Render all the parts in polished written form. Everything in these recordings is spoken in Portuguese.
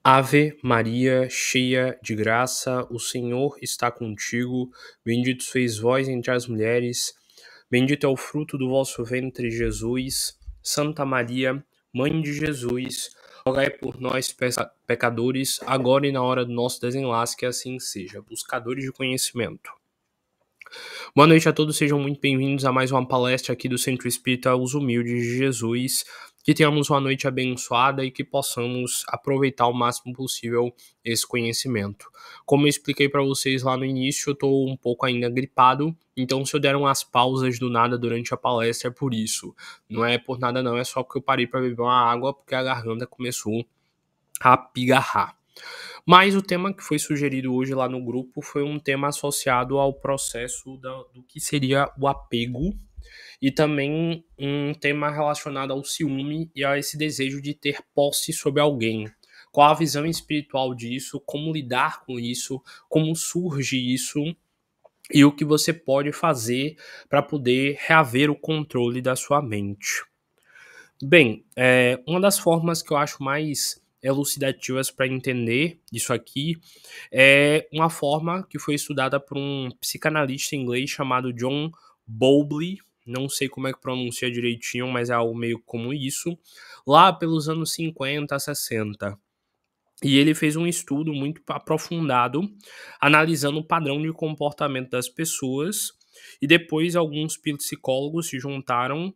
Ave Maria, cheia de graça, o Senhor está contigo. Bendito sois vós entre as mulheres, bendito é o fruto do vosso ventre, Jesus. Santa Maria, Mãe de Jesus, rogai por nós, pecadores, agora e na hora do nosso desenlace, que assim seja. Buscadores de conhecimento. Boa noite a todos, sejam muito bem-vindos a mais uma palestra aqui do Centro Espírita Os Humildes de Jesus. Que tenhamos uma noite abençoada e que possamos aproveitar o máximo possível esse conhecimento. Como eu expliquei para vocês lá no início, eu estou um pouco ainda gripado, então se eu der umas pausas do nada durante a palestra é por isso. Não é por nada não, é só porque eu parei para beber uma água porque a garganta começou a pigarrar. Mas o tema que foi sugerido hoje lá no grupo foi um tema associado ao processo do que seria o apego e também um tema relacionado ao ciúme e a esse desejo de ter posse sobre alguém. Qual a visão espiritual disso, como lidar com isso, como surge isso e o que você pode fazer para poder reaver o controle da sua mente. Bem, uma das formas que eu acho mais elucidativas para entender isso aqui é uma forma que foi estudada por um psicanalista inglês chamado John Bowlby, não sei como é que pronuncia direitinho, mas é algo meio como isso, lá pelos anos 50, 60. E ele fez um estudo muito aprofundado, analisando o padrão de comportamento das pessoas, e depois alguns psicólogos se juntaram,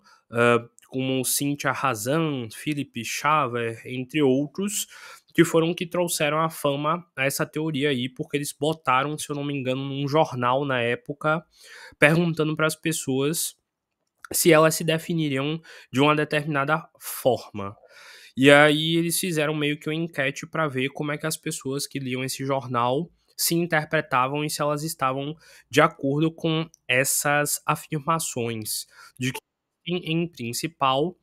como Cynthia Hazan, Philip Shaver, entre outros, que trouxeram a fama a essa teoria aí, porque eles botaram, se eu não me engano, num jornal na época, perguntando para as pessoas se elas se definiriam de uma determinada forma. E aí eles fizeram meio que uma enquete para ver como é que as pessoas que liam esse jornal se interpretavam e se elas estavam de acordo com essas afirmações de que, em principal,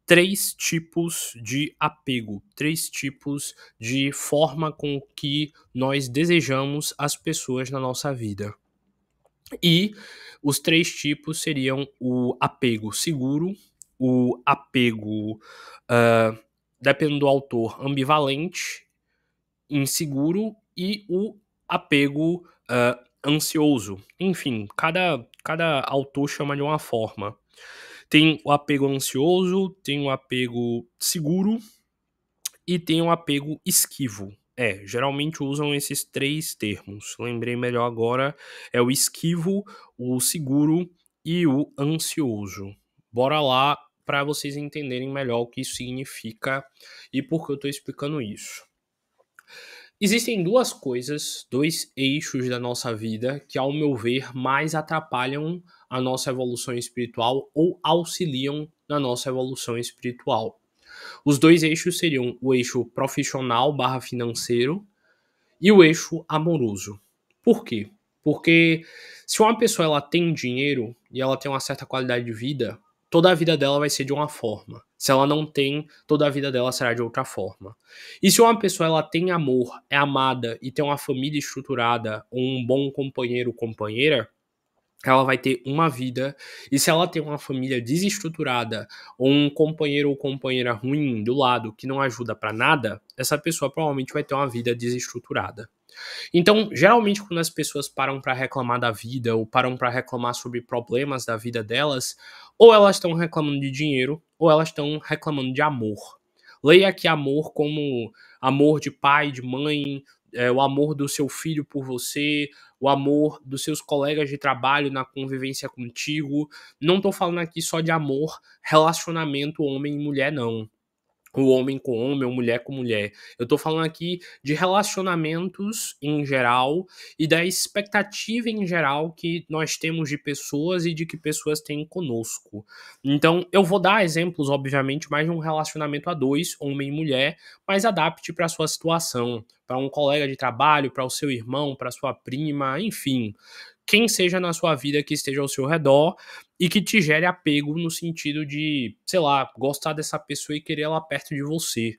três tipos de apego, três tipos de forma com que nós desejamos as pessoas na nossa vida. E os três tipos seriam o apego seguro, o apego, dependendo do autor, ambivalente, inseguro e o apego ansioso. Enfim, cada autor chama de uma forma. Tem o apego ansioso, tem o apego seguro e tem o apego esquivo. Geralmente usam esses três termos. Lembrei melhor agora, é o esquivo, o seguro e o ansioso. Bora lá para vocês entenderem melhor o que isso significa e por que eu estou explicando isso. Existem duas coisas, dois eixos da nossa vida que, ao meu ver, mais atrapalham a nossa evolução espiritual ou auxiliam na nossa evolução espiritual. Os dois eixos seriam o eixo profissional / financeiro e o eixo amoroso. Por quê? Porque se uma pessoa ela tem dinheiro e ela tem uma certa qualidade de vida, toda a vida dela vai ser de uma forma. Se ela não tem, toda a vida dela será de outra forma. E se uma pessoa ela tem amor, é amada e tem uma família estruturada, um bom companheiro ou companheira, ela vai ter uma vida, e se ela tem uma família desestruturada ou um companheiro ou companheira ruim do lado que não ajuda pra nada, essa pessoa provavelmente vai ter uma vida desestruturada. Então, geralmente quando as pessoas param pra reclamar da vida ou param pra reclamar sobre problemas da vida delas, ou elas estão reclamando de dinheiro ou elas estão reclamando de amor. Leia aqui amor como amor de pai, de mãe, o amor do seu filho por você, o amor dos seus colegas de trabalho na convivência contigo. Não tô falando aqui só de amor, relacionamento homem e mulher, não. O homem com homem ou mulher com mulher. Eu tô falando aqui de relacionamentos em geral e da expectativa em geral que nós temos de pessoas e de que pessoas têm conosco. Então, eu vou dar exemplos, obviamente, mais de um relacionamento a dois, homem e mulher, mas adapte para a sua situação, para um colega de trabalho, para o seu irmão, para sua prima, enfim. Quem seja na sua vida que esteja ao seu redor e que te gere apego no sentido de, sei lá, gostar dessa pessoa e querer ela perto de você.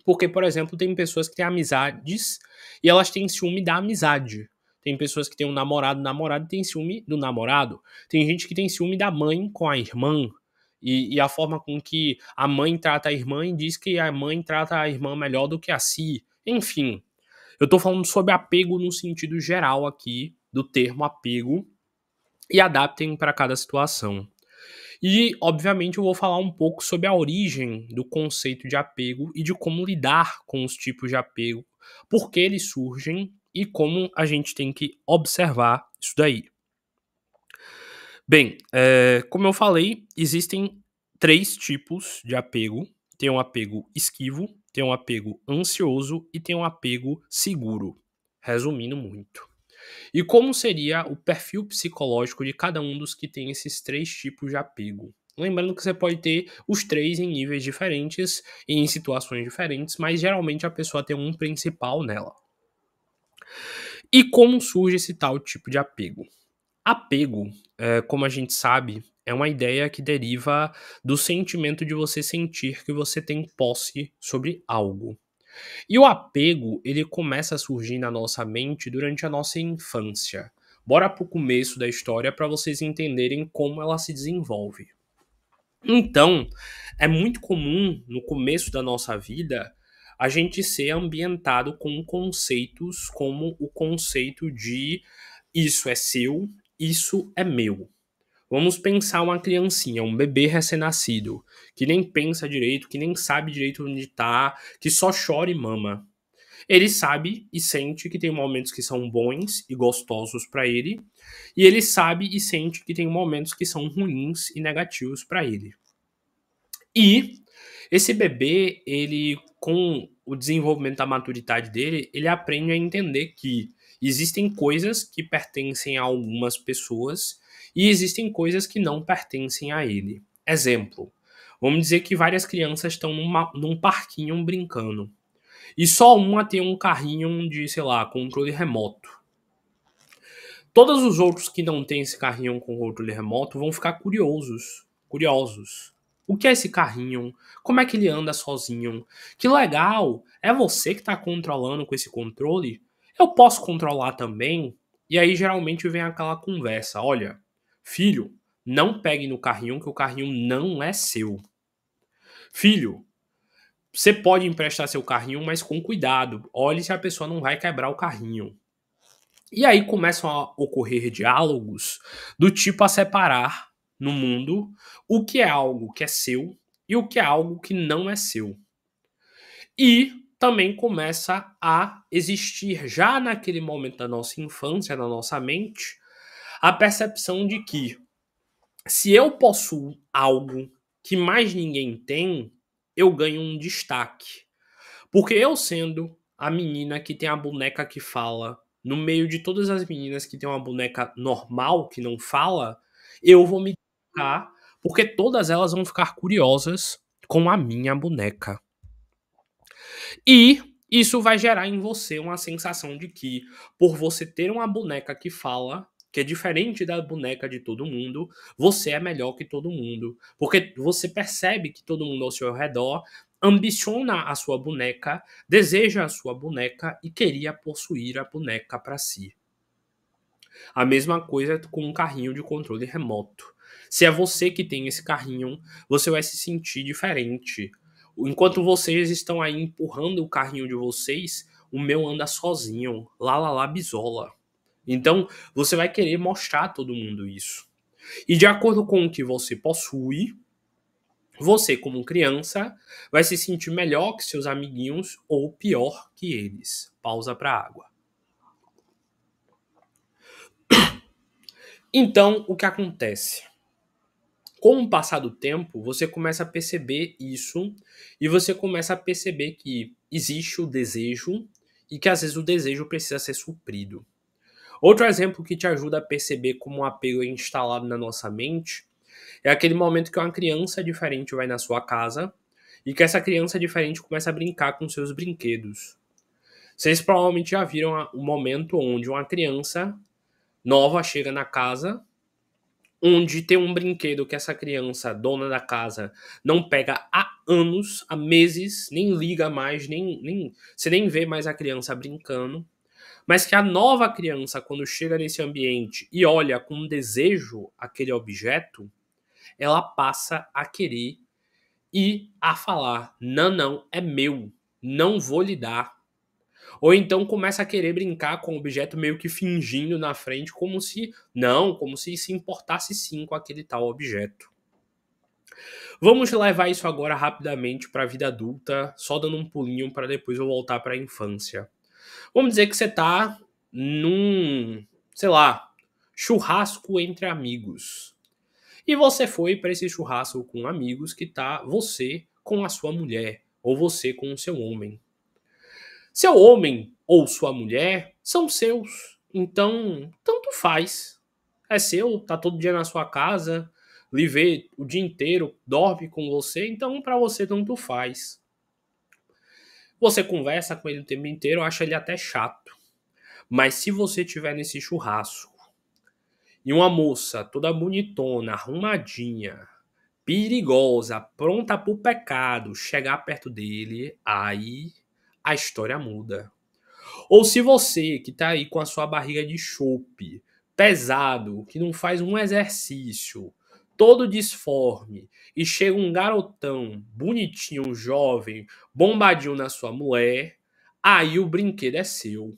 Porque, por exemplo, tem pessoas que têm amizades e elas têm ciúme da amizade. Tem pessoas que têm um namorado e tem ciúme do namorado. Tem gente que tem ciúme da mãe com a irmã. E a forma com que a mãe trata a irmã e diz que a mãe trata a irmã melhor do que a si. Enfim, eu tô falando sobre apego no sentido geral aqui, do termo apego, e adaptem para cada situação. E, obviamente, eu vou falar um pouco sobre a origem do conceito de apego e de como lidar com os tipos de apego, por que eles surgem e como a gente tem que observar isso daí. Bem, como eu falei, existem 3 tipos de apego. Tem um apego esquivo, tem um apego ansioso e tem um apego seguro. Resumindo muito. E como seria o perfil psicológico de cada um dos que tem esses 3 tipos de apego? Lembrando que você pode ter os 3 em níveis diferentes e em situações diferentes, mas geralmente a pessoa tem um principal nela. E como surge esse tal tipo de apego? Apego, como a gente sabe, é uma ideia que deriva do sentimento de você sentir que você tem posse sobre algo. E o apego, ele começa a surgir na nossa mente durante a nossa infância. Bora pro começo da história para vocês entenderem como ela se desenvolve. Então, é muito comum no começo da nossa vida a gente ser ambientado com conceitos como o conceito de isso é seu, isso é meu. Vamos pensar uma criancinha, um bebê recém-nascido, que nem pensa direito, que nem sabe direito onde tá, que só chora e mama. Ele sabe e sente que tem momentos que são bons e gostosos para ele, e ele sabe e sente que tem momentos que são ruins e negativos para ele. E esse bebê, ele com o desenvolvimento da maturidade dele, ele aprende a entender que existem coisas que pertencem a algumas pessoas e existem coisas que não pertencem a ele. Exemplo, vamos dizer que várias crianças estão num parquinho brincando. E só uma tem um carrinho de, sei lá, controle remoto. Todos os outros que não têm esse carrinho com controle remoto vão ficar curiosos. O que é esse carrinho? Como é que ele anda sozinho? Que legal! É você que está controlando com esse controle? Eu posso controlar também? E aí geralmente vem aquela conversa: olha, filho, não pegue no carrinho que o carrinho não é seu. Filho, você pode emprestar seu carrinho, mas com cuidado. Olhe se a pessoa não vai quebrar o carrinho. E aí começam a ocorrer diálogos do tipo a separar no mundo o que é algo que é seu e o que é algo que não é seu. E também começa a existir, já naquele momento da nossa infância, na nossa mente, a percepção de que se eu possuo algo que mais ninguém tem, eu ganho um destaque. Porque eu sendo a menina que tem a boneca que fala, no meio de todas as meninas que tem uma boneca normal, que não fala, eu vou me destacar, porque todas elas vão ficar curiosas com a minha boneca. E isso vai gerar em você uma sensação de que, por você ter uma boneca que fala, que é diferente da boneca de todo mundo, você é melhor que todo mundo. Porque você percebe que todo mundo ao seu redor ambiciona a sua boneca, deseja a sua boneca e queria possuir a boneca para si. A mesma coisa com um carrinho de controle remoto. Se é você que tem esse carrinho, você vai se sentir diferente. Enquanto vocês estão aí empurrando o carrinho de vocês, o meu anda sozinho, lá lá lá bisola. Então, você vai querer mostrar a todo mundo isso. E de acordo com o que você possui, você, como criança, vai se sentir melhor que seus amiguinhos ou pior que eles. Pausa para água. Então, o que acontece? Com o passar do tempo, você começa a perceber isso e você começa a perceber que existe o desejo e que às vezes o desejo precisa ser suprido. Outro exemplo que te ajuda a perceber como o apego é instalado na nossa mente é aquele momento que uma criança diferente vai na sua casa e que essa criança diferente começa a brincar com seus brinquedos. Vocês provavelmente já viram o momento onde uma criança nova chega na casa, onde tem um brinquedo que essa criança, dona da casa, não pega há anos, há meses, nem liga mais, você nem vê mais a criança brincando, mas que a nova criança, quando chega nesse ambiente e olha com desejo aquele objeto, ela passa a querer e a falar: não, não, é meu, não vou lhe dar. Ou então começa a querer brincar com o objeto meio que fingindo na frente, como se não, como se importasse sim com aquele tal objeto. Vamos levar isso agora rapidamente para a vida adulta, só dando um pulinho para depois eu voltar para a infância. Vamos dizer que você tá num, sei lá, churrasco entre amigos. E você foi para esse churrasco com amigos que tá você com a sua mulher ou você com o seu homem. Seu homem ou sua mulher são seus. Então, tanto faz. É seu, tá todo dia na sua casa, lhe vê o dia inteiro, dorme com você, então para você tanto faz. Você conversa com ele o tempo inteiro, acha ele até chato. Mas se você estiver nesse churrasco e uma moça toda bonitona, arrumadinha, perigosa, pronta pro pecado, chegar perto dele, aí a história muda. Ou se você que tá aí com a sua barriga de chope, pesado, que não faz um exercício, todo disforme, e chega um garotão bonitinho, jovem, bombadinho na sua mulher, aí o brinquedo é seu.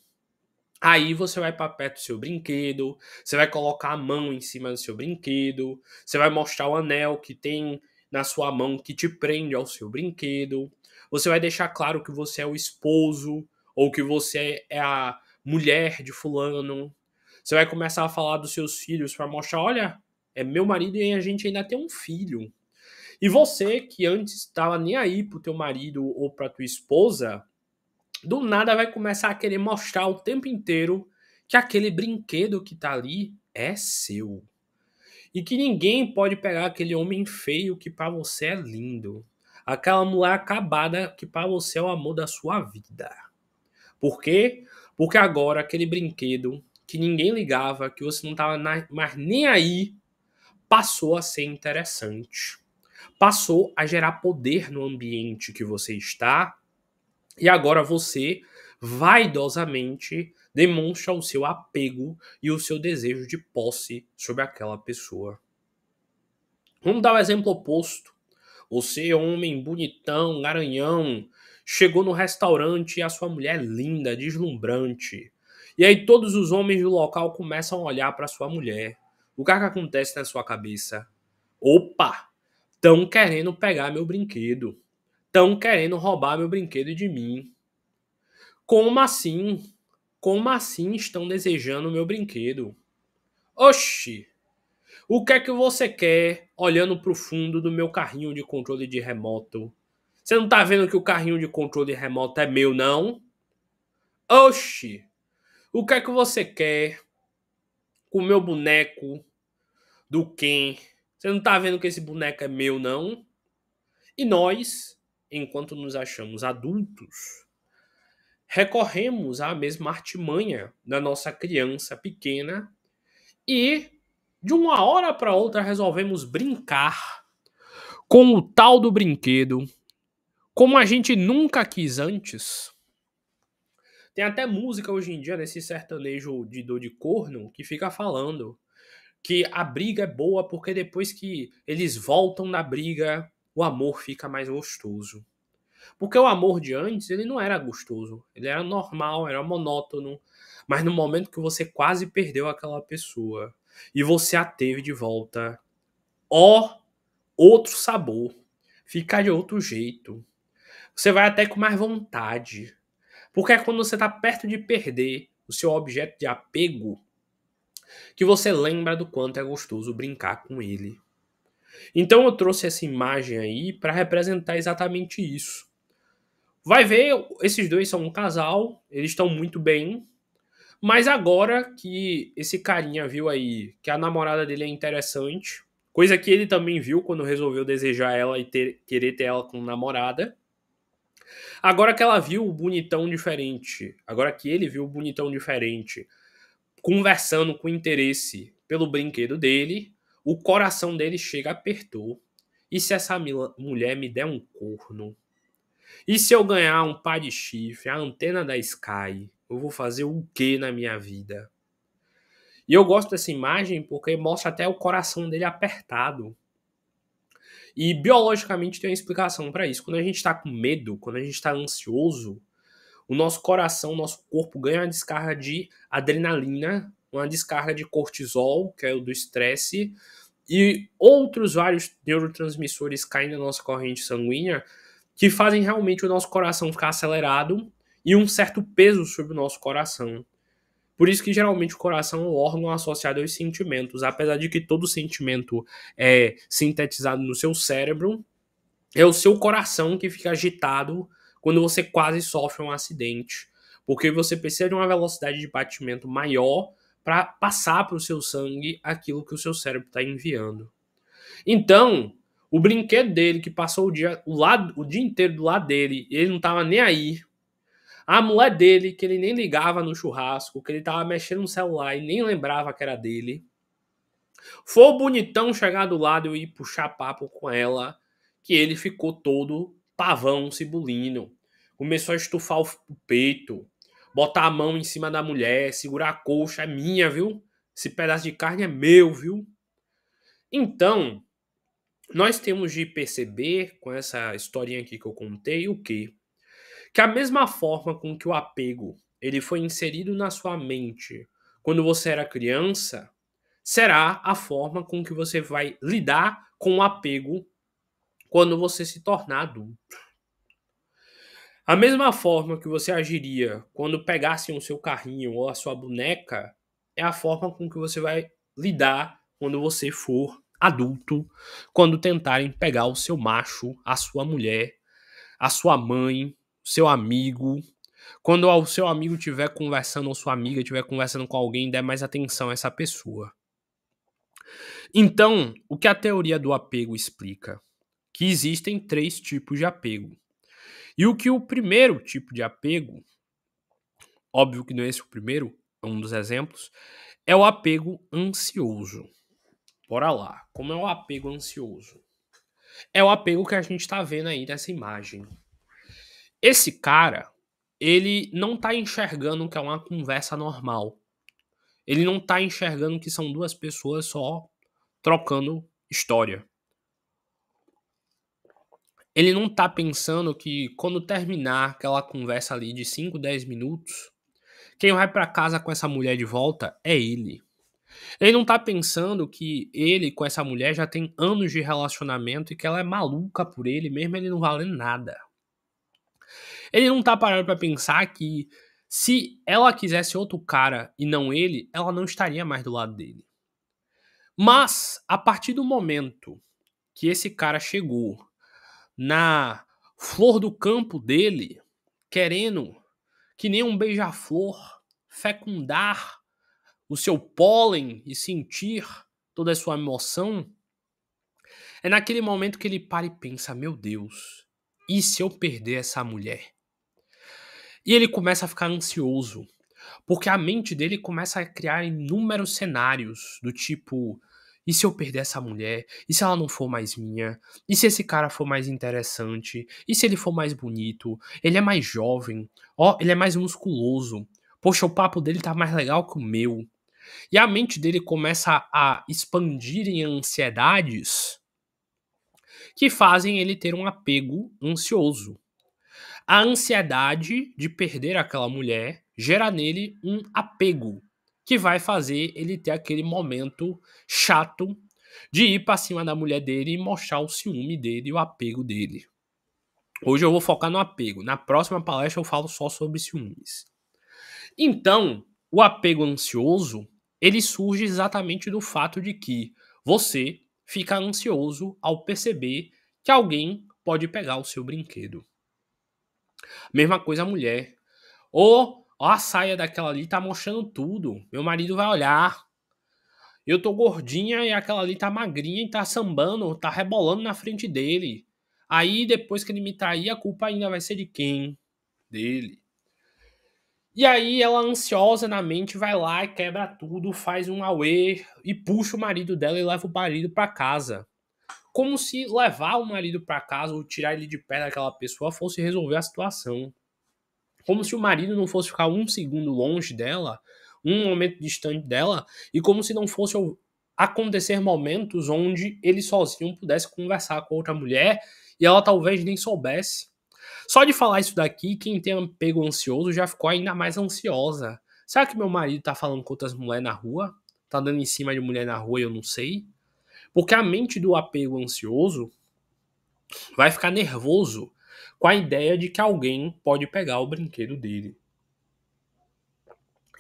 Aí você vai para perto do seu brinquedo, você vai colocar a mão em cima do seu brinquedo, você vai mostrar o anel que tem na sua mão que te prende ao seu brinquedo. Você vai deixar claro que você é o esposo ou que você é a mulher de fulano. Você vai começar a falar dos seus filhos para mostrar, olha, é meu marido e a gente ainda tem um filho. E você que antes estava nem aí pro teu marido ou pra tua esposa, do nada vai começar a querer mostrar o tempo inteiro que aquele brinquedo que tá ali é seu. E que ninguém pode pegar aquele homem feio que pra você é lindo. Aquela mulher acabada que pra você é o amor da sua vida. Por quê? Porque agora aquele brinquedo que ninguém ligava, que você não tava mais nem aí, passou a ser interessante. Passou a gerar poder no ambiente que você está. E agora você, vaidosamente, demonstra o seu apego e o seu desejo de posse sobre aquela pessoa. Vamos dar o exemplo oposto. Você, homem bonitão, garanhão, chegou no restaurante e a sua mulher é linda, deslumbrante. E aí todos os homens do local começam a olhar para sua mulher. O que é que acontece na sua cabeça? Opa! Estão querendo pegar meu brinquedo. Estão querendo roubar meu brinquedo de mim. Como assim? Como assim estão desejando o meu brinquedo? Oxi! O que é que você quer olhando pro fundo do meu carrinho de controle de remoto? Você não tá vendo que o carrinho de controle remoto é meu, não? Oxi! O que é que você quer com o meu boneco do Ken? Você não tá vendo que esse boneco é meu, não? E nós, enquanto nos achamos adultos, recorremos à mesma artimanha da nossa criança pequena e, de uma hora para outra, resolvemos brincar com o tal do brinquedo como a gente nunca quis antes. Tem até música hoje em dia nesse sertanejo de dor de corno que fica falando que a briga é boa porque depois que eles voltam da briga, o amor fica mais gostoso. Porque o amor de antes, ele não era gostoso. Ele era normal, era monótono. Mas no momento que você quase perdeu aquela pessoa e você a teve de volta, ó, outro sabor. Fica de outro jeito. Você vai até com mais vontade. Porque é quando você está perto de perder o seu objeto de apego que você lembra do quanto é gostoso brincar com ele. Então eu trouxe essa imagem aí para representar exatamente isso. Vai ver, esses dois são um casal, eles estão muito bem, mas agora que esse carinha viu aí que a namorada dele é interessante, coisa que ele também viu quando resolveu desejar ela e querer ter ela como namorada, agora que ela viu o bonitão diferente, agora que ele viu o bonitão diferente, conversando com interesse pelo brinquedo dele, o coração dele chega apertou. E se essa mulher me der um corno? E se eu ganhar um par de chifre, a antena da Sky, eu vou fazer o que na minha vida? E eu gosto dessa imagem porque mostra até o coração dele apertado. E biologicamente tem uma explicação para isso. Quando a gente está com medo, quando a gente está ansioso, o nosso coração, o nosso corpo ganha uma descarga de adrenalina, uma descarga de cortisol, que é o do estresse, e outros vários neurotransmissores caem na nossa corrente sanguínea que fazem realmente o nosso coração ficar acelerado e um certo peso sobre o nosso coração. Por isso que geralmente o coração é um órgão associado aos sentimentos. Apesar de que todo sentimento é sintetizado no seu cérebro, é o seu coração que fica agitado quando você quase sofre um acidente. Porque você precisa de uma velocidade de batimento maior para passar para o seu sangue aquilo que o seu cérebro está enviando. Então, o brinquedo dele, que passou o dia inteiro do lado dele, ele não estava nem aí. A mulher dele, que ele nem ligava no churrasco, que ele tava mexendo no celular e nem lembrava que era dele. Foi o bonitão chegar do lado e ir puxar papo com ela, que ele ficou todo pavão, cibulino. Começou a estufar o peito, botar a mão em cima da mulher, segurar a coxa, é minha, viu? Esse pedaço de carne é meu, viu? Então, nós temos de perceber, com essa historinha aqui que eu contei, o quê? Que a mesma forma com que o apego ele foi inserido na sua mente quando você era criança, será a forma com que você vai lidar com o apego quando você se tornar adulto. A mesma forma que você agiria quando pegassem o seu carrinho ou a sua boneca é a forma com que você vai lidar quando você for adulto, quando tentarem pegar o seu macho, a sua mulher, a sua mãe, seu amigo. Quando o seu amigo estiver conversando ou sua amiga estiver conversando com alguém, dê mais atenção a essa pessoa. Então, o que a teoria do apego explica? Que existem 3 tipos de apego. E o que o primeiro tipo de apego, óbvio que não é esse o primeiro, é um dos exemplos, é o apego ansioso. Bora lá, como é o apego ansioso? É o apego que a gente tá vendo aí nessa imagem. Esse cara, ele não tá enxergando que é uma conversa normal. Ele não tá enxergando que são duas pessoas só trocando história. Ele não tá pensando que quando terminar aquela conversa ali de 5, 10 minutos, quem vai pra casa com essa mulher de volta é ele. Ele não tá pensando que ele com essa mulher já tem anos de relacionamento e que ela é maluca por ele, mesmo ele não valendo nada. Ele não tá parando pra pensar que se ela quisesse outro cara e não ele, ela não estaria mais do lado dele. Mas, a partir do momento que esse cara chegou na flor do campo dele, querendo, que nem um beija-flor, fecundar o seu pólen e sentir toda a sua emoção, é naquele momento que ele para e pensa: meu Deus, e se eu perder essa mulher? E ele começa a ficar ansioso, porque a mente dele começa a criar inúmeros cenários do tipo: e se eu perder essa mulher? E se ela não for mais minha? E se esse cara for mais interessante? E se ele for mais bonito? Ele é mais jovem? Ó, ele é mais musculoso. Poxa, o papo dele tá mais legal que o meu. E a mente dele começa a expandir em ansiedades que fazem ele ter um apego ansioso. A ansiedade de perder aquela mulher gera nele um apego que vai fazer ele ter aquele momento chato de ir pra cima da mulher dele e mostrar o ciúme dele e o apego dele. Hoje eu vou focar no apego. Na próxima palestra eu falo só sobre ciúmes. Então, o apego ansioso, ele surge exatamente do fato de que você fica ansioso ao perceber que alguém pode pegar o seu brinquedo. Mesma coisa a mulher. Ou ó, a saia daquela ali tá mostrando tudo. Meu marido vai olhar. Eu tô gordinha e aquela ali tá magrinha e tá sambando, tá rebolando na frente dele. Aí depois que ele me trair, a culpa ainda vai ser de quem? Dele. E aí ela ansiosa na mente vai lá e quebra tudo, faz um auê e puxa o marido dela e leva o marido pra casa. Como se levar o marido pra casa ou tirar ele de perto daquela pessoa fosse resolver a situação. Como se o marido não fosse ficar um segundo longe dela, um momento distante dela, e como se não fosse acontecer momentos onde ele sozinho pudesse conversar com outra mulher e ela talvez nem soubesse. Só de falar isso daqui, quem tem apego ansioso já ficou ainda mais ansiosa. Será que meu marido tá falando com outras mulheres na rua? Tá dando em cima de mulher na rua e eu não sei? Porque a mente do apego ansioso vai ficar nervoso com a ideia de que alguém pode pegar o brinquedo dele.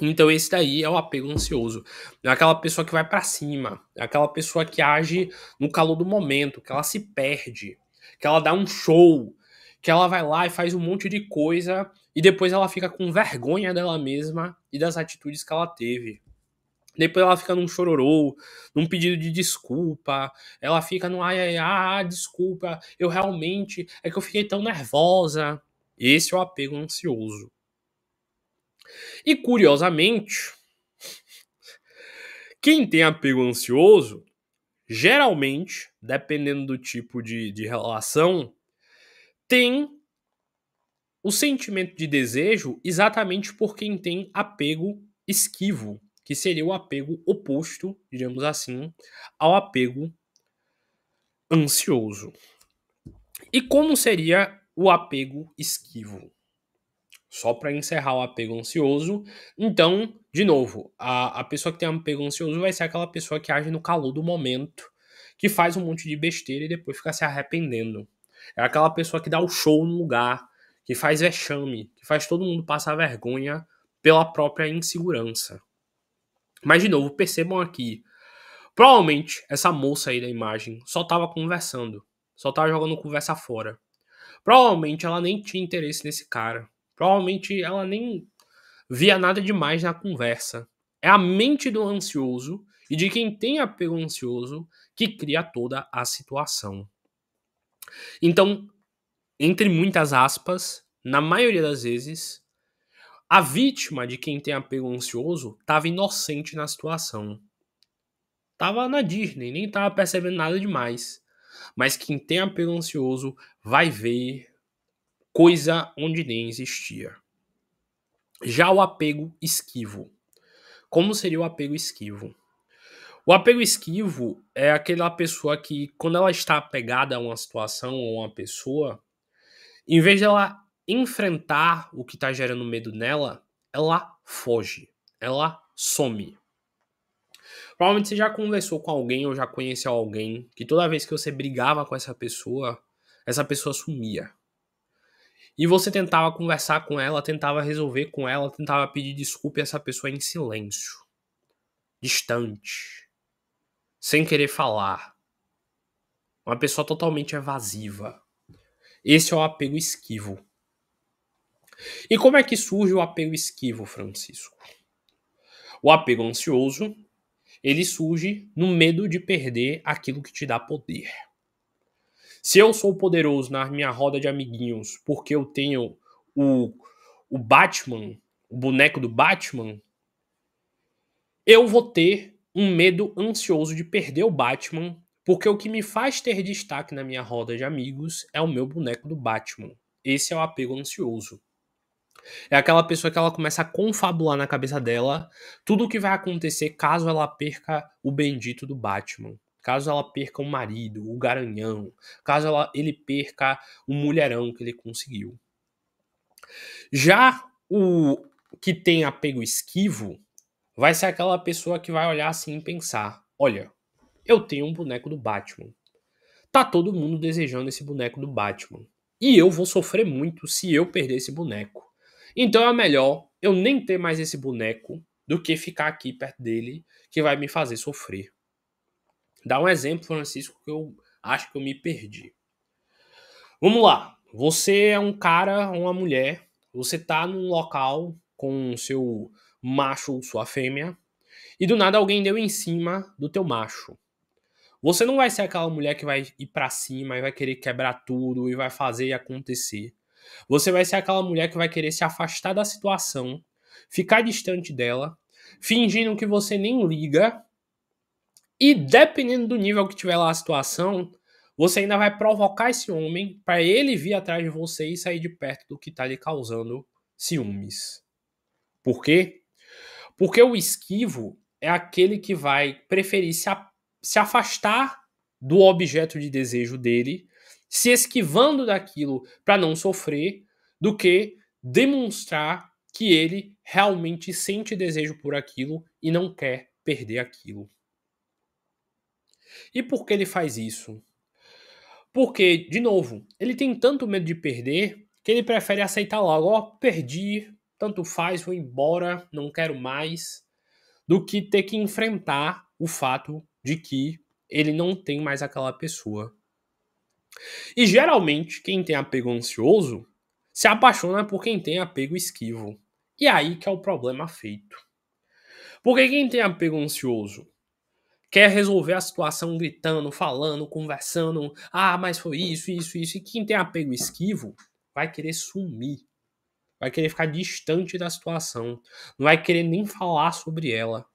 Então esse daí é o apego ansioso. É aquela pessoa que vai pra cima, é aquela pessoa que age no calor do momento, que ela se perde, que ela dá um show, que ela vai lá e faz um monte de coisa e depois ela fica com vergonha dela mesma e das atitudes que ela teve. Depois ela fica num chororô, num pedido de desculpa, ela fica no ai, ai, desculpa, eu realmente, é que eu fiquei tão nervosa. Esse é o apego ansioso. E curiosamente, quem tem apego ansioso, geralmente, dependendo do tipo de relação, tem o sentimento de desejo exatamente por quem tem apego esquivo, que seria o apego oposto, digamos assim, ao apego ansioso. E como seria o apego esquivo? Só para encerrar o apego ansioso, então, de novo, a pessoa que tem apego ansioso vai ser aquela pessoa que age no calor do momento, que faz um monte de besteira e depois fica se arrependendo. É aquela pessoa que dá o show no lugar, que faz vexame, que faz todo mundo passar vergonha pela própria insegurança. Mas, de novo, percebam aqui, provavelmente essa moça aí da imagem só tava conversando, só tava jogando conversa fora. Provavelmente ela nem tinha interesse nesse cara. Provavelmente ela nem via nada demais na conversa. É a mente do ansioso e de quem tem apego ansioso que cria toda a situação. Então, entre muitas aspas, na maioria das vezes, a vítima de quem tem apego ansioso estava inocente na situação. Tava na Disney, nem tava percebendo nada demais. Mas quem tem apego ansioso vai ver coisa onde nem existia. Já o apego esquivo. Como seria o apego esquivo? O apego esquivo é aquela pessoa que, quando ela está apegada a uma situação ou a uma pessoa, em vez de ela enfrentar o que está gerando medo nela, ela foge, ela some. Provavelmente você já conversou com alguém ou já conheceu alguém que toda vez que você brigava com essa pessoa sumia. E você tentava conversar com ela, tentava resolver com ela, tentava pedir desculpa e essa pessoa em silêncio, distante, sem querer falar. Uma pessoa totalmente evasiva. Esse é o apego esquivo. E como é que surge o apego esquivo, Francisco? O apego ansioso, ele surge no medo de perder aquilo que te dá poder. Se eu sou poderoso na minha roda de amiguinhos porque eu tenho o, o Batman, o boneco do Batman, eu vou ter um medo ansioso de perder o Batman, porque o que me faz ter destaque na minha roda de amigos é o meu boneco do Batman. Esse é o apego ansioso. É aquela pessoa que ela começa a confabular na cabeça dela tudo o que vai acontecer caso ela perca o bendito do Batman. Caso ela perca o marido, o garanhão. Caso ele perca o mulherão que ele conseguiu. Já o que tem apego esquivo vai ser aquela pessoa que vai olhar assim e pensar: olha, eu tenho um boneco do Batman. Tá todo mundo desejando esse boneco do Batman. E eu vou sofrer muito se eu perder esse boneco. Então é melhor eu nem ter mais esse boneco do que ficar aqui perto dele, que vai me fazer sofrer. Dá um exemplo, Francisco, que eu acho que eu me perdi. Vamos lá. Você é um cara ou uma mulher, você tá num local com seu macho ou sua fêmea, e do nada alguém deu em cima do teu macho. Você não vai ser aquela mulher que vai ir pra cima e vai querer quebrar tudo e vai fazer e acontecer. Você vai ser aquela mulher que vai querer se afastar da situação, ficar distante dela, fingindo que você nem liga, e dependendo do nível que tiver lá a situação, você ainda vai provocar esse homem para ele vir atrás de você e sair de perto do que tá lhe causando ciúmes. Por quê? Porque o esquivo, é aquele que vai preferir se afastar do objeto de desejo dele, se esquivando daquilo para não sofrer, do que demonstrar que ele realmente sente desejo por aquilo e não quer perder aquilo. E por que ele faz isso? Porque, de novo, ele tem tanto medo de perder que ele prefere aceitar logo, ó, perdi, tanto faz, vou embora, não quero mais, do que ter que enfrentar o fato de que ele não tem mais aquela pessoa. E geralmente, quem tem apego ansioso se apaixona por quem tem apego esquivo. E aí que é o problema feito. Porque quem tem apego ansioso quer resolver a situação gritando, falando, conversando. Ah, mas foi isso, isso, isso. E quem tem apego esquivo vai querer sumir. Vai querer ficar distante da situação. Não vai querer nem falar sobre ela.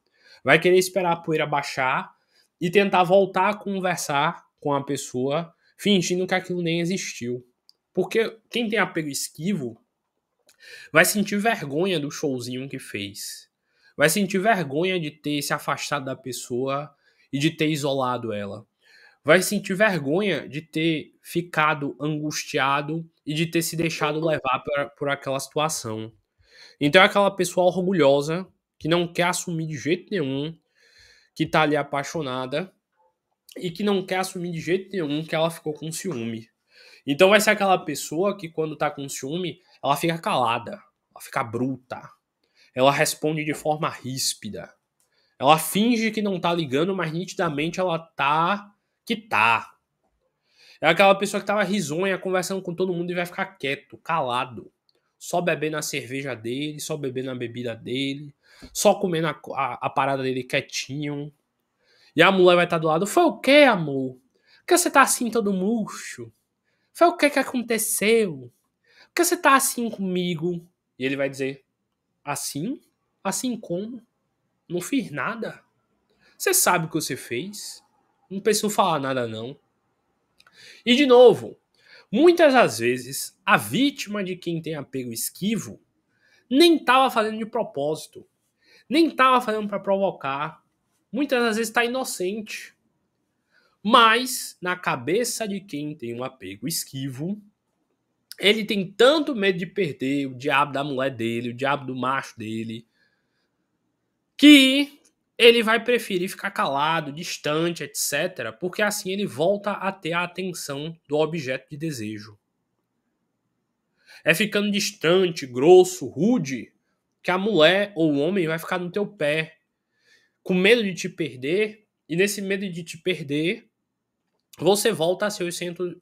Vai querer esperar a poeira baixar e tentar voltar a conversar com a pessoa, fingindo que aquilo nem existiu. Porque quem tem apego esquivo vai sentir vergonha do showzinho que fez. Vai sentir vergonha de ter se afastado da pessoa e de ter isolado ela. Vai sentir vergonha de ter ficado angustiado e de ter se deixado levar por aquela situação. Então é aquela pessoa orgulhosa que não quer assumir de jeito nenhum que tá ali apaixonada e que não quer assumir de jeito nenhum que ela ficou com ciúme. Então vai ser aquela pessoa que quando tá com ciúme, ela fica calada, ela fica bruta, ela responde de forma ríspida. Ela finge que não tá ligando, mas nitidamente ela tá que tá. É aquela pessoa que tava risonha, conversando com todo mundo e vai ficar quieto, calado. Só bebendo a cerveja dele, só bebendo a bebida dele, só comendo a parada dele quietinho. E a mulher vai estar do lado. Foi o que, amor? Por que você tá assim todo murcho? Foi o que aconteceu? Por que você tá assim comigo? E ele vai dizer, assim? Assim como? Não fiz nada. Você sabe o que você fez. Não preciso falar nada, não. E, de novo, muitas das vezes, a vítima de quem tem apego esquivo nem estava fazendo de propósito. Nem estava fazendo para provocar. Muitas das vezes está inocente. Mas, na cabeça de quem tem um apego esquivo, ele tem tanto medo de perder o diabo da mulher dele, o diabo do macho dele, que ele vai preferir ficar calado, distante, etc., porque assim ele volta a ter a atenção do objeto de desejo. É ficando distante, grosso, rude, que a mulher ou o homem vai ficar no teu pé, com medo de te perder, e nesse medo de te perder, você volta a ser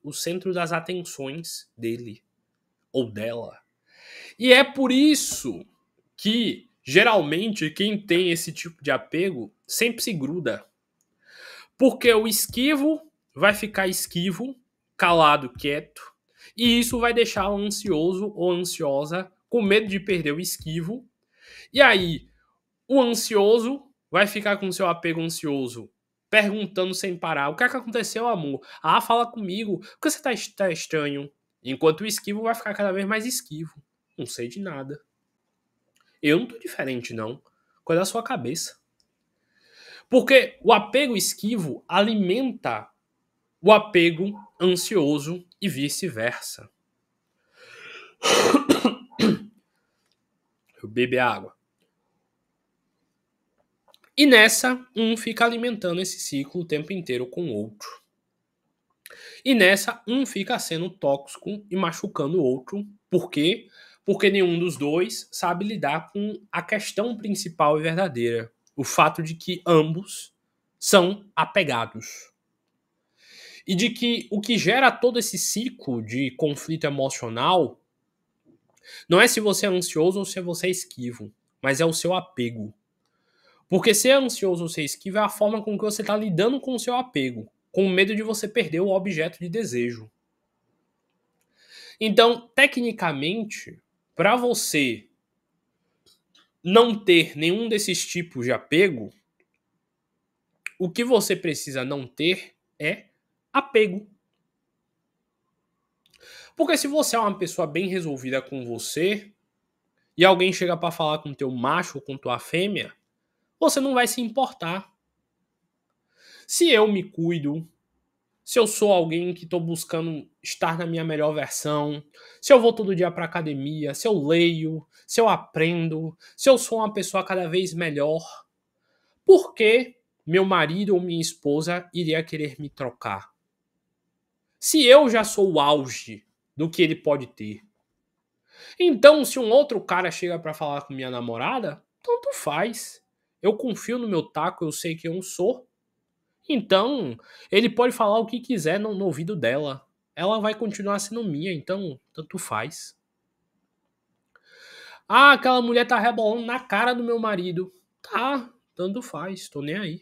o centro das atenções dele ou dela. E é por isso que, geralmente, quem tem esse tipo de apego sempre se gruda. Porque o esquivo vai ficar esquivo, calado, quieto, e isso vai deixar o ansioso ou ansiosa com medo de perder o esquivo. E aí, o ansioso vai ficar com seu apego ansioso, perguntando sem parar: o que é que aconteceu, amor? Ah, fala comigo, por que você tá estranho? Enquanto o esquivo vai ficar cada vez mais esquivo. Não sei de nada. Eu não tô diferente, não. Coisa da sua cabeça. Porque o apego esquivo alimenta o apego ansioso e vice-versa. Eu bebo água. E nessa, um fica alimentando esse ciclo o tempo inteiro com o outro. E nessa, um fica sendo tóxico e machucando o outro. Por quê? Porque nenhum dos dois sabe lidar com a questão principal e verdadeira. O fato de que ambos são apegados. E de que o que gera todo esse ciclo de conflito emocional não é se você é ansioso ou se você é esquivo, mas é o seu apego. Porque ser ansioso ou ser esquivo é a forma com que você está lidando com o seu apego, com medo de você perder o objeto de desejo. Então, tecnicamente, para você não ter nenhum desses tipos de apego, o que você precisa não ter é apego. Porque se você é uma pessoa bem resolvida com você e alguém chega para falar com teu macho ou com tua fêmea, você não vai se importar. Se eu me cuido, se eu sou alguém que estou buscando estar na minha melhor versão, se eu vou todo dia para academia, se eu leio, se eu aprendo, se eu sou uma pessoa cada vez melhor, por que meu marido ou minha esposa iria querer me trocar? Se eu já sou o auge do que ele pode ter. Então, se um outro cara chega para falar com minha namorada, tanto faz. Eu confio no meu taco, eu sei quem eu sou. Então, ele pode falar o que quiser no ouvido dela. Ela vai continuar sendo minha, então tanto faz. Ah, aquela mulher tá rebolando na cara do meu marido. Tá, tanto faz, tô nem aí.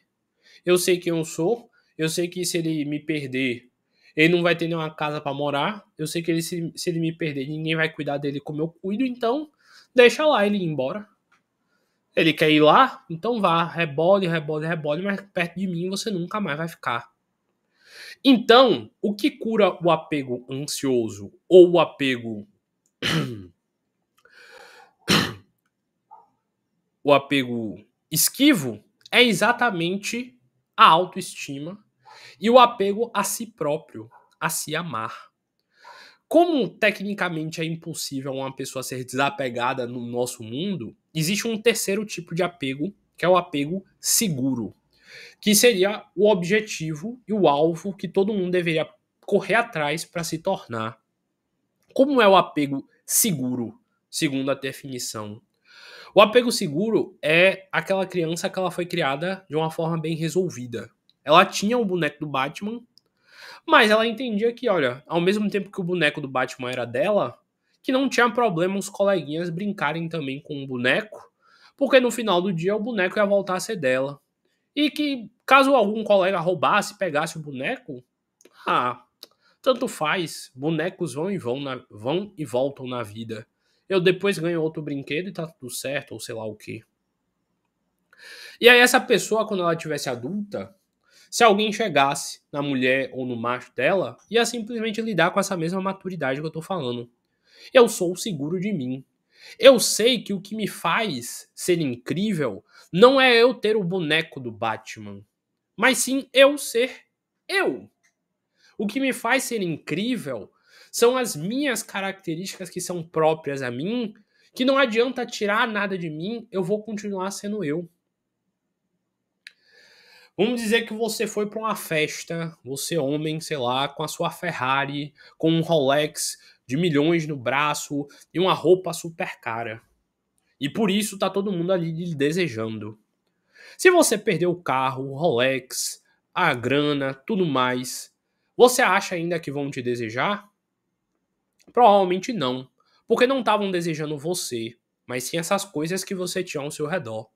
Eu sei quem eu sou, eu sei que se ele me perder, ele não vai ter nenhuma casa pra morar. Eu sei que se ele me perder, ninguém vai cuidar dele como eu cuido, então deixa lá ele ir embora. Ele quer ir lá? Então vá, rebole, rebole, rebole, mas perto de mim você nunca mais vai ficar. Então, o que cura o apego ansioso ou o apego esquivo é exatamente a autoestima e o apego a si próprio, a se amar. Como tecnicamente é impossível uma pessoa ser desapegada no nosso mundo, existe um terceiro tipo de apego, que é o apego seguro, que seria o objetivo e o alvo que todo mundo deveria correr atrás para se tornar. Como é o apego seguro, segundo a definição? O apego seguro é aquela criança que ela foi criada de uma forma bem resolvida. Ela tinha o boneco do Batman, mas ela entendia que, olha, ao mesmo tempo que o boneco do Batman era dela, que não tinha problema os coleguinhas brincarem também com o boneco, porque no final do dia o boneco ia voltar a ser dela. E que caso algum colega roubasse, pegasse o boneco, ah, tanto faz, bonecos vão e voltam na vida. Eu depois ganho outro brinquedo e tá tudo certo, ou sei lá o quê. E aí essa pessoa, quando ela tivesse adulta, se alguém chegasse na mulher ou no macho dela, ia simplesmente lidar com essa mesma maturidade que eu tô falando. Eu sou seguro de mim. Eu sei que o que me faz ser incrível não é eu ter o boneco do Batman, mas sim eu ser eu. O que me faz ser incrível são as minhas características que são próprias a mim, que não adianta tirar nada de mim, eu vou continuar sendo eu. Vamos dizer que você foi para uma festa, você homem, sei lá, com a sua Ferrari, com um Rolex de milhões no braço e uma roupa super cara. E por isso tá todo mundo ali lhe desejando. Se você perder o carro, o Rolex, a grana, tudo mais, você acha ainda que vão te desejar? Provavelmente não, porque não estavam desejando você, mas sim essas coisas que você tinha ao seu redor.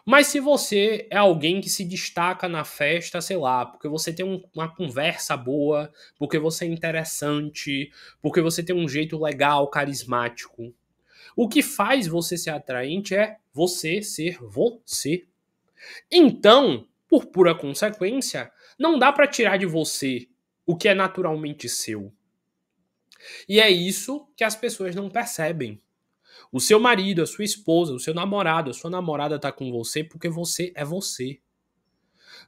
Mas se você é alguém que se destaca na festa, sei lá, porque você tem uma conversa boa, porque você é interessante, porque você tem um jeito legal, carismático, o que faz você ser atraente é você ser você. Então, por pura consequência, não dá pra tirar de você o que é naturalmente seu. E é isso que as pessoas não percebem. O seu marido, a sua esposa, o seu namorado, a sua namorada tá com você porque você é você.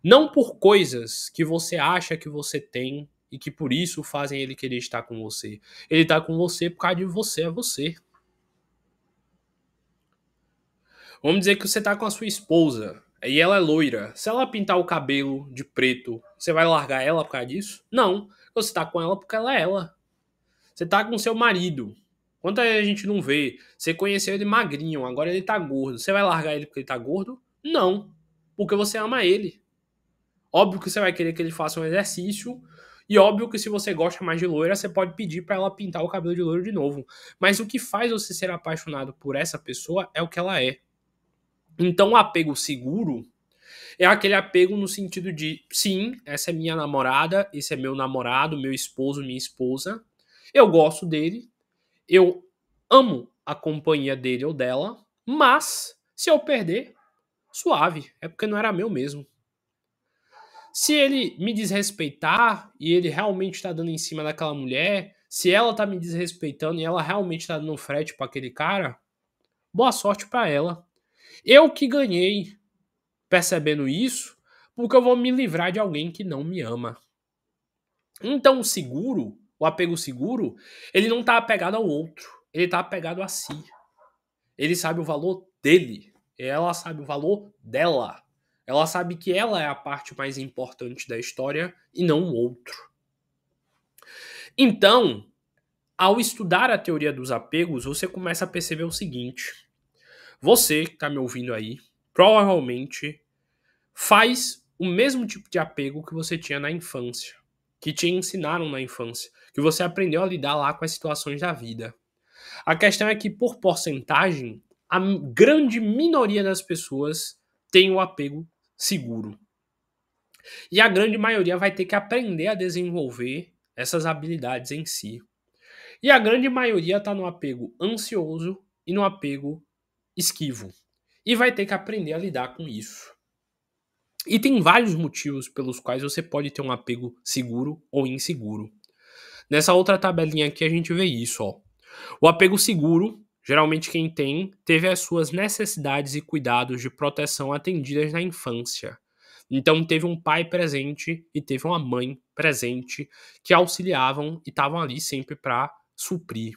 Não por coisas que você acha que você tem e que por isso fazem ele querer estar com você. Ele tá com você por causa de você é você. Vamos dizer que você tá com a sua esposa e ela é loira. Se ela pintar o cabelo de preto, você vai largar ela por causa disso? Não. Você tá com ela porque ela é ela. Você tá com seu marido. Quanta gente não vê? Você conheceu ele magrinho, agora ele tá gordo. Você vai largar ele porque ele tá gordo? Não. Porque você ama ele. Óbvio que você vai querer que ele faça um exercício. E óbvio que se você gosta mais de loira, você pode pedir pra ela pintar o cabelo de loiro de novo. Mas o que faz você ser apaixonado por essa pessoa é o que ela é. Então o apego seguro é aquele apego no sentido de, sim, essa é minha namorada, esse é meu namorado, meu esposo, minha esposa. Eu gosto dele, eu amo a companhia dele ou dela, mas se eu perder, suave, é porque não era meu mesmo. Se ele me desrespeitar e ele realmente está dando em cima daquela mulher, se ela tá me desrespeitando e ela realmente tá dando frete para aquele cara, boa sorte para ela. Eu que ganhei percebendo isso, porque eu vou me livrar de alguém que não me ama. Então o apego seguro, ele não tá apegado ao outro, ele tá apegado a si. Ele sabe o valor dele, ela sabe o valor dela. Ela sabe que ela é a parte mais importante da história e não o outro. Então, ao estudar a teoria dos apegos, você começa a perceber o seguinte: você que está me ouvindo aí, provavelmente faz o mesmo tipo de apego que você tinha na infância, que te ensinaram na infância, que você aprendeu a lidar lá com as situações da vida. A questão é que, por porcentagem, a grande minoria das pessoas tem o apego seguro. E a grande maioria vai ter que aprender a desenvolver essas habilidades em si. E a grande maioria está no apego ansioso e no apego esquivo. E vai ter que aprender a lidar com isso. E tem vários motivos pelos quais você pode ter um apego seguro ou inseguro. Nessa outra tabelinha aqui a gente vê isso, ó. O apego seguro, geralmente quem tem, teve as suas necessidades e cuidados de proteção atendidas na infância. Então teve um pai presente e teve uma mãe presente que auxiliavam e estavam ali sempre para suprir.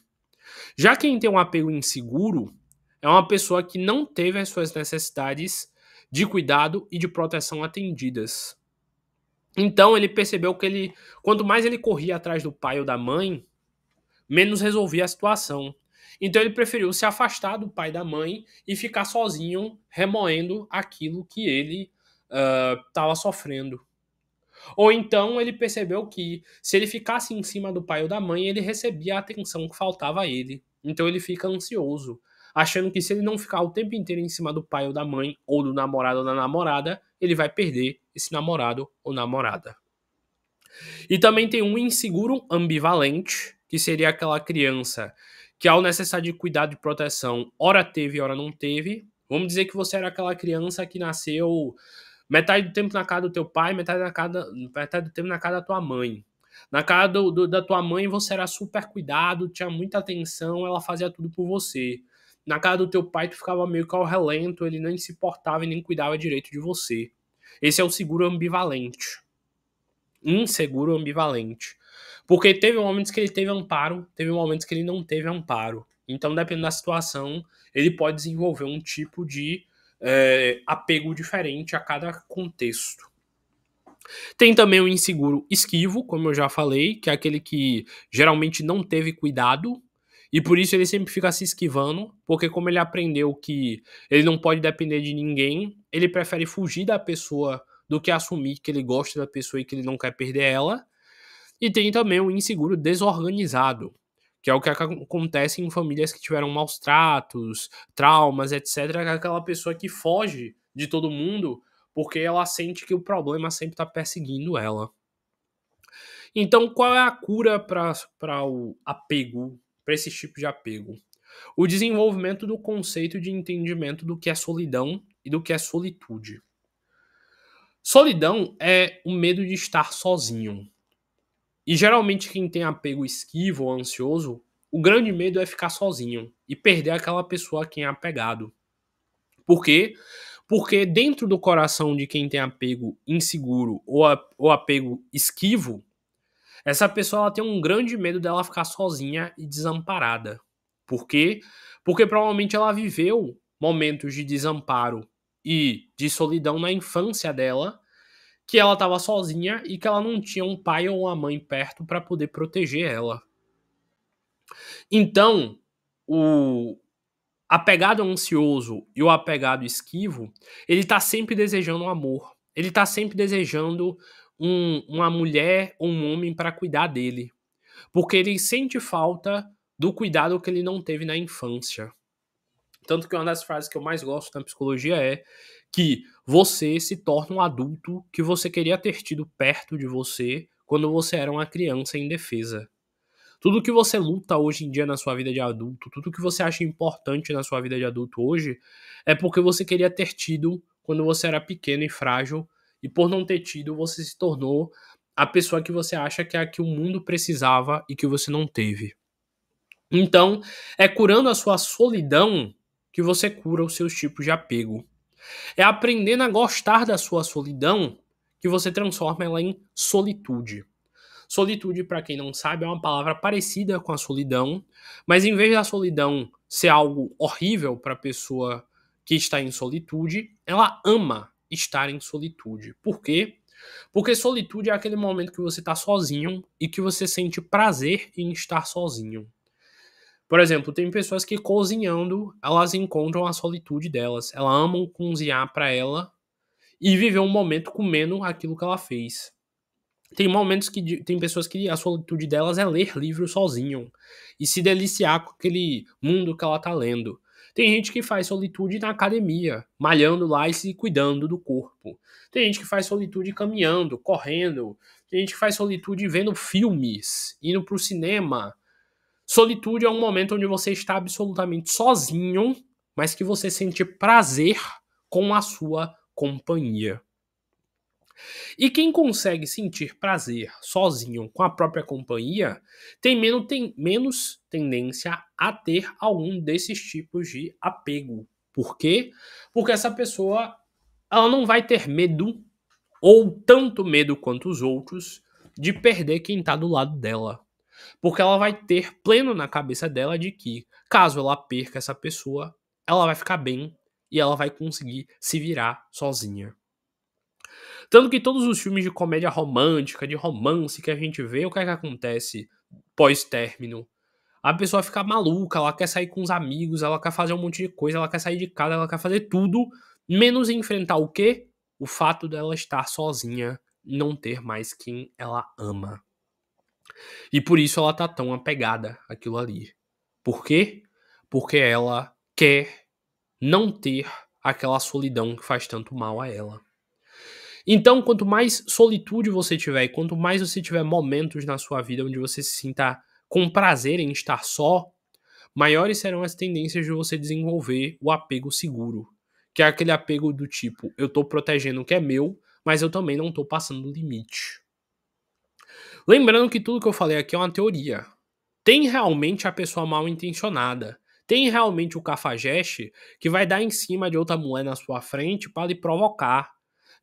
Já quem tem um apego inseguro é uma pessoa que não teve as suas necessidades de cuidado e de proteção atendidas. Então ele percebeu que quanto mais ele corria atrás do pai ou da mãe, menos resolvia a situação. Então ele preferiu se afastar do pai e da mãe e ficar sozinho remoendo aquilo que ele estava sofrendo. Ou então ele percebeu que se ele ficasse em cima do pai ou da mãe, ele recebia a atenção que faltava a ele. Então ele fica ansioso, achando que se ele não ficar o tempo inteiro em cima do pai ou da mãe, ou do namorado ou da namorada, ele vai perder esse namorado ou namorada. E também tem um inseguro ambivalente, que seria aquela criança que, ao necessitar de cuidado e proteção, ora teve, ora não teve. Vamos dizer que você era aquela criança que nasceu metade do tempo na casa do teu pai, metade do tempo na casa da tua mãe. Na casa da tua mãe você era super cuidado, tinha muita atenção, ela fazia tudo por você. Na casa do teu pai tu ficava meio que ao relento, ele nem se importava e nem cuidava direito de você. Esse é o seguro ambivalente. Inseguro ambivalente. Porque teve momentos que ele teve amparo, teve momentos que ele não teve amparo. Então, dependendo da situação, ele pode desenvolver um tipo de apego diferente a cada contexto. Tem também o inseguro esquivo, como eu já falei, que é aquele que geralmente não teve cuidado e por isso ele sempre fica se esquivando, porque como ele aprendeu que ele não pode depender de ninguém, ele prefere fugir da pessoa do que assumir que ele gosta da pessoa e que ele não quer perder ela. E tem também o inseguro desorganizado, que é o que acontece em famílias que tiveram maus tratos, traumas, etc. É aquela pessoa que foge de todo mundo porque ela sente que o problema sempre está perseguindo ela. Então, qual é a cura para o apego, para esse tipo de apego? O desenvolvimento do conceito de entendimento do que é solidão e do que é solitude. Solidão é o medo de estar sozinho. E geralmente quem tem apego esquivo ou ansioso, o grande medo é ficar sozinho e perder aquela pessoa a quem é apegado. Por quê? Porque dentro do coração de quem tem apego inseguro ou apego esquivo, essa pessoa ela tem um grande medo dela ficar sozinha e desamparada. Por quê? Porque provavelmente ela viveu momentos de desamparo e de solidão na infância dela, que ela estava sozinha e que ela não tinha um pai ou uma mãe perto para poder proteger ela. Então, o apegado ansioso e o apegado esquivo, ele tá sempre desejando amor. Ele tá sempre desejando uma mulher ou um homem para cuidar dele. Porque ele sente falta do cuidado que ele não teve na infância. Tanto que uma das frases que eu mais gosto na psicologia é que você se torna um adulto que você queria ter tido perto de você quando você era uma criança indefesa. Tudo que você luta hoje em dia na sua vida de adulto, tudo que você acha importante na sua vida de adulto hoje, é porque você queria ter tido quando você era pequeno e frágil, e por não ter tido, você se tornou a pessoa que você acha que é a que o mundo precisava e que você não teve. Então, é curando a sua solidão que você cura os seus tipos de apego. É aprendendo a gostar da sua solidão que você transforma ela em solitude. Solitude, para quem não sabe, é uma palavra parecida com a solidão, mas em vez da solidão ser algo horrível para a pessoa que está em solitude, ela ama estar em solitude. Por quê? Porque solitude é aquele momento que você está sozinho e que você sente prazer em estar sozinho. Por exemplo, tem pessoas que cozinhando, elas encontram a solitude delas. Elas amam cozinhar para ela e viver um momento comendo aquilo que ela fez. Tem momentos que tem pessoas que a solitude delas é ler livro sozinho e se deliciar com aquele mundo que ela tá lendo. Tem gente que faz solitude na academia, malhando lá e se cuidando do corpo. Tem gente que faz solitude caminhando, correndo. Tem gente que faz solitude vendo filmes, indo pro cinema. Solitude é um momento onde você está absolutamente sozinho, mas que você sente prazer com a sua companhia. E quem consegue sentir prazer sozinho com a própria companhia tem menos tendência a ter algum desses tipos de apego. Por quê? Porque essa pessoa ela não vai ter medo, ou tanto medo quanto os outros, de perder quem está do lado dela. Porque ela vai ter pleno na cabeça dela de que, caso ela perca essa pessoa, ela vai ficar bem e ela vai conseguir se virar sozinha. Tanto que todos os filmes de comédia romântica, de romance que a gente vê, o que é que acontece pós-término? A pessoa fica maluca, ela quer sair com os amigos, ela quer fazer um monte de coisa, ela quer sair de casa, ela quer fazer tudo, menos enfrentar o quê? O fato dela estar sozinha, não ter mais quem ela ama. E por isso ela tá tão apegada àquilo ali. Por quê? Porque ela quer não ter aquela solidão que faz tanto mal a ela. Então, quanto mais solitude você tiver e quanto mais você tiver momentos na sua vida onde você se sinta com prazer em estar só, maiores serão as tendências de você desenvolver o apego seguro, que é aquele apego do tipo, eu tô protegendo o que é meu, mas eu também não tô passando do limite. Lembrando que tudo que eu falei aqui é uma teoria. Tem realmente a pessoa mal intencionada. Tem realmente o cafajeste que vai dar em cima de outra mulher na sua frente para lhe provocar.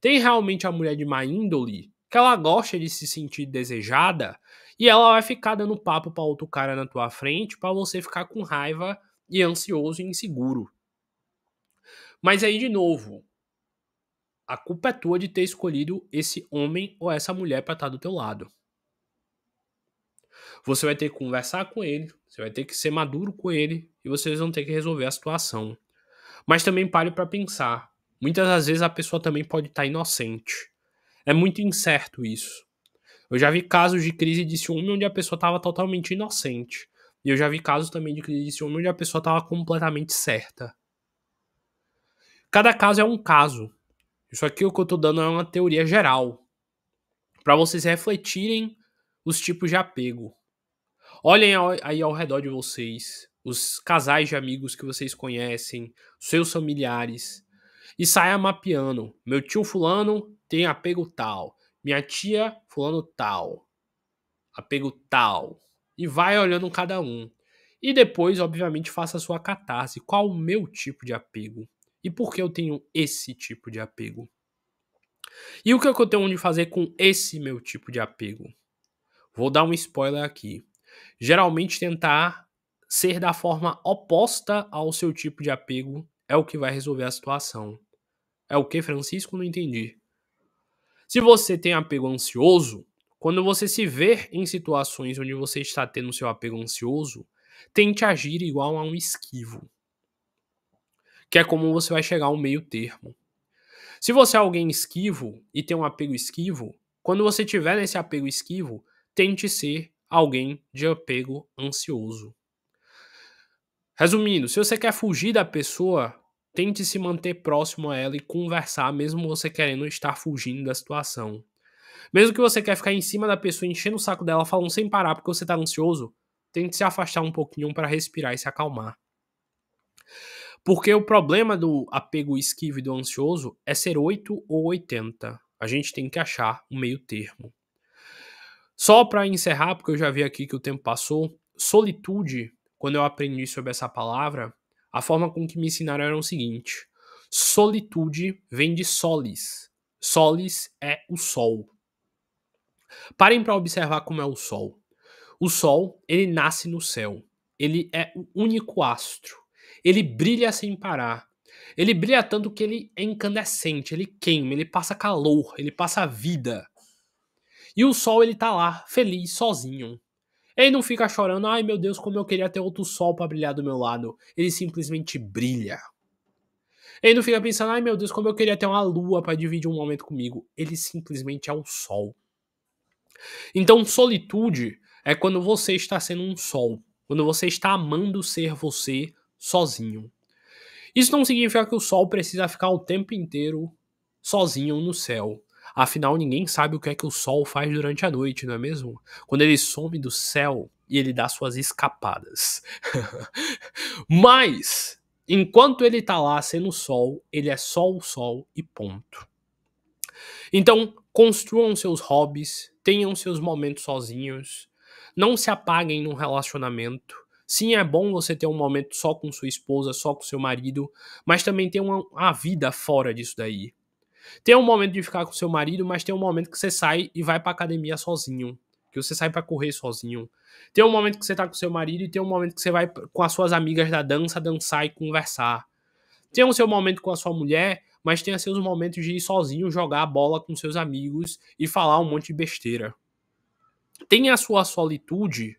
Tem realmente a mulher de má índole que ela gosta de se sentir desejada e ela vai ficar dando papo para outro cara na tua frente para você ficar com raiva e ansioso e inseguro. Mas aí de novo, a culpa é tua de ter escolhido esse homem ou essa mulher para estar do teu lado. Você vai ter que conversar com ele, você vai ter que ser maduro com ele e vocês vão ter que resolver a situação. Mas também pare para pensar. Muitas das vezes a pessoa também pode estar inocente. É muito incerto isso. Eu já vi casos de crise de ciúme onde a pessoa estava totalmente inocente. E eu já vi casos também de crise de ciúme onde a pessoa estava completamente certa. Cada caso é um caso. Isso aqui o que eu tô dando é uma teoria geral. Para vocês refletirem os tipos de apego. Olhem aí ao redor de vocês, os casais de amigos que vocês conhecem, seus familiares, e saia mapeando. Meu tio fulano tem apego tal, minha tia fulano tal, apego tal. E vai olhando cada um. E depois, obviamente, faça a sua catarse. Qual o meu tipo de apego? E por que eu tenho esse tipo de apego? E o que eu tenho de fazer com esse meu tipo de apego? Vou dar um spoiler aqui. Geralmente tentar ser da forma oposta ao seu tipo de apego é o que vai resolver a situação. É o que, Francisco? Não entendi. Se você tem apego ansioso, quando você se ver em situações onde você está tendo seu apego ansioso, tente agir igual a um esquivo. Que é como você vai chegar ao meio termo. Se você é alguém esquivo e tem um apego esquivo, quando você tiver nesse apego esquivo, tente ser alguém de apego ansioso. Resumindo, se você quer fugir da pessoa, tente se manter próximo a ela e conversar, mesmo você querendo estar fugindo da situação. Mesmo que você quer ficar em cima da pessoa, enchendo o saco dela, falando sem parar porque você está ansioso, tente se afastar um pouquinho para respirar e se acalmar. Porque o problema do apego esquivo e do ansioso é ser 8 ou 80. A gente tem que achar um meio termo. Só para encerrar, porque eu já vi aqui que o tempo passou, solitude, quando eu aprendi sobre essa palavra, A forma com que me ensinaram era o seguinte: solitude vem de solis. Solis é o sol. Parem para observar como é o sol. O sol, ele nasce no céu. Ele é o único astro. Ele brilha sem parar. Ele brilha tanto que ele é incandescente, ele queima, ele passa calor, ele passa vida. E o sol, ele tá lá, feliz, sozinho. Ele não fica chorando, ai meu Deus, como eu queria ter outro sol para brilhar do meu lado. Ele simplesmente brilha. Ele não fica pensando, ai meu Deus, como eu queria ter uma lua para dividir um momento comigo. Ele simplesmente é o sol. Então, solitude é quando você está sendo um sol, quando você está amando ser você sozinho. Isso não significa que o sol precisa ficar o tempo inteiro sozinho no céu. Afinal, ninguém sabe o que é que o sol faz durante a noite, não é mesmo? Quando ele some do céu e ele dá suas escapadas. Mas, enquanto ele tá lá sendo sol, ele é só o sol e ponto. Então, construam seus hobbies, tenham seus momentos sozinhos, não se apaguem num relacionamento. Sim, é bom você ter um momento só com sua esposa, só com seu marido, mas também tem uma vida fora disso daí. Tem um momento de ficar com seu marido, mas tem um momento que você sai e vai pra academia sozinho, que você sai pra correr sozinho. Tem um momento que você tá com seu marido e tem um momento que você vai com as suas amigas da dança dançar e conversar. Tenha o seu momento com a sua mulher, mas tenha seus momentos de ir sozinho jogar a bola com seus amigos e falar um monte de besteira. Tenha a sua solitude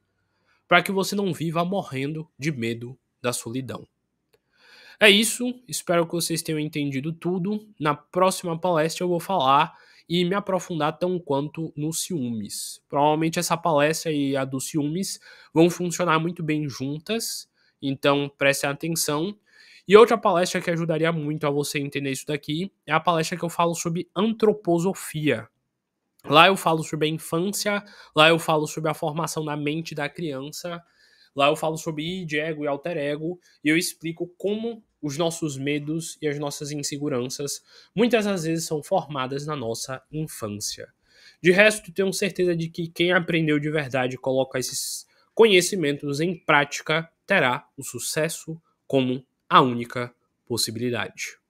para que você não viva morrendo de medo da solidão. É isso, espero que vocês tenham entendido tudo. Na próxima palestra eu vou falar e me aprofundar tão quanto nos ciúmes. Provavelmente essa palestra e a dos ciúmes vão funcionar muito bem juntas, então prestem atenção. E outra palestra que ajudaria muito a você entender isso daqui é a palestra que eu falo sobre antroposofia. Lá eu falo sobre a infância, lá eu falo sobre a formação da mente da criança, lá eu falo sobre id, ego e alter ego, e eu explico como os nossos medos e as nossas inseguranças muitas das vezes são formadas na nossa infância. De resto, tenho certeza de que quem aprendeu de verdade e coloca esses conhecimentos em prática terá o sucesso como a única possibilidade.